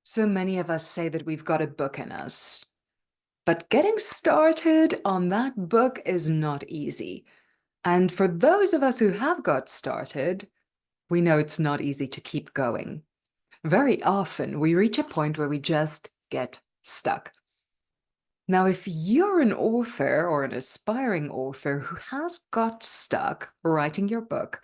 So many of us say that we've got a book in us, but getting started on that book is not easy. And for those of us who have got started, we know it's not easy to keep going. Very often, we reach a point where we just get stuck. Now, if you're an author or an aspiring author who has got stuck writing your book,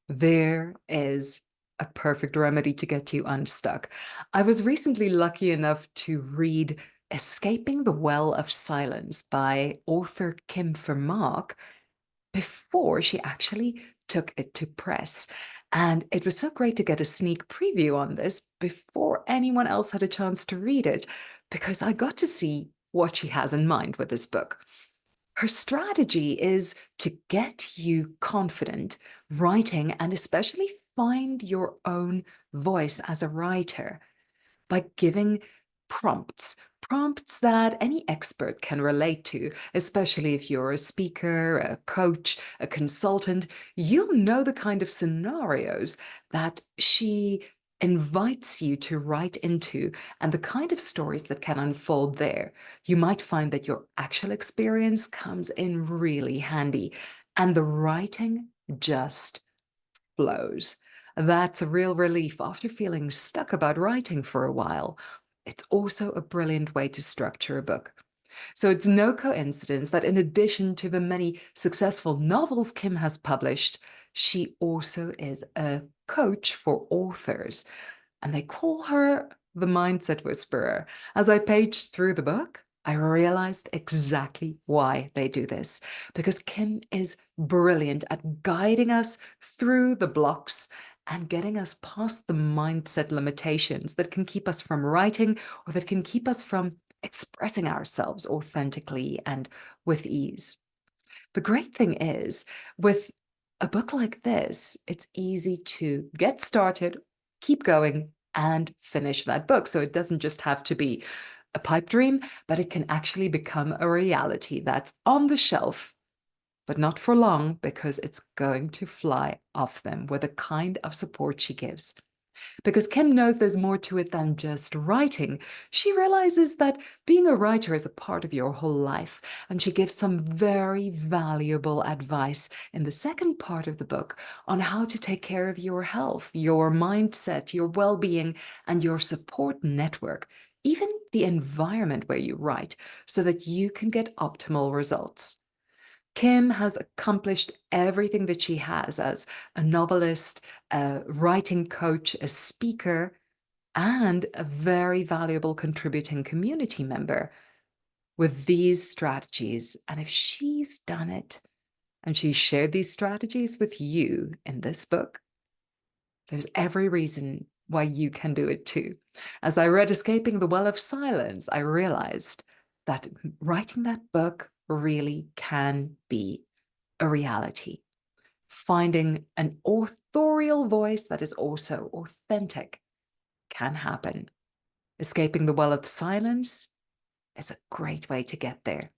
there is a perfect remedy to get you unstuck. I was recently lucky enough to read Escaping the Well of Silence by author Kim Vermaak before she actually took it to press. And it was so great to get a sneak preview on this before anyone else had a chance to read it, because I got to see what she has in mind with this book. Her strategy is to get you confident writing and especially find your own voice as a writer by giving prompts, prompts that any expert can relate to, especially if you're a speaker, a coach, a consultant. You'll know the kind of scenarios that she invites you to write into and the kind of stories that can unfold there. You might find that your actual experience comes in really handy and the writing just flows. That's a real relief after feeling stuck about writing for a while. It's also a brilliant way to structure a book. So it's no coincidence that in addition to the many successful novels Kim has published, she also is a coach for authors. And they call her the Mindset Whisperer. As I paged through the book, I realized exactly why they do this. Because Kim is brilliant at guiding us through the blocks and getting us past the mindset limitations that can keep us from writing or that can keep us from expressing ourselves authentically and with ease. The great thing is, with a book like this, it's easy to get started, keep going, and finish that book. So it doesn't just have to be a pipe dream, but it can actually become a reality that's on the shelf, but not for long because it's going to fly off them with the kind of support she gives. Because Kim knows there's more to it than just writing. She realizes that being a writer is a part of your whole life, and she gives some very valuable advice in the second part of the book on how to take care of your health, your mindset, your well being, and your support network, even the environment where you write, so that you can get optimal results. Kim has accomplished everything that she has as a novelist, a writing coach, a speaker, and a very valuable contributing community member with these strategies. And if she's done it and she shared these strategies with you in this book, there's every reason why you can do it too. As I read Escaping the Well of Silence, I realized that writing that book really can be a reality. Finding an authorial voice that is also authentic can happen. Escaping the Well of Silence is a great way to get there.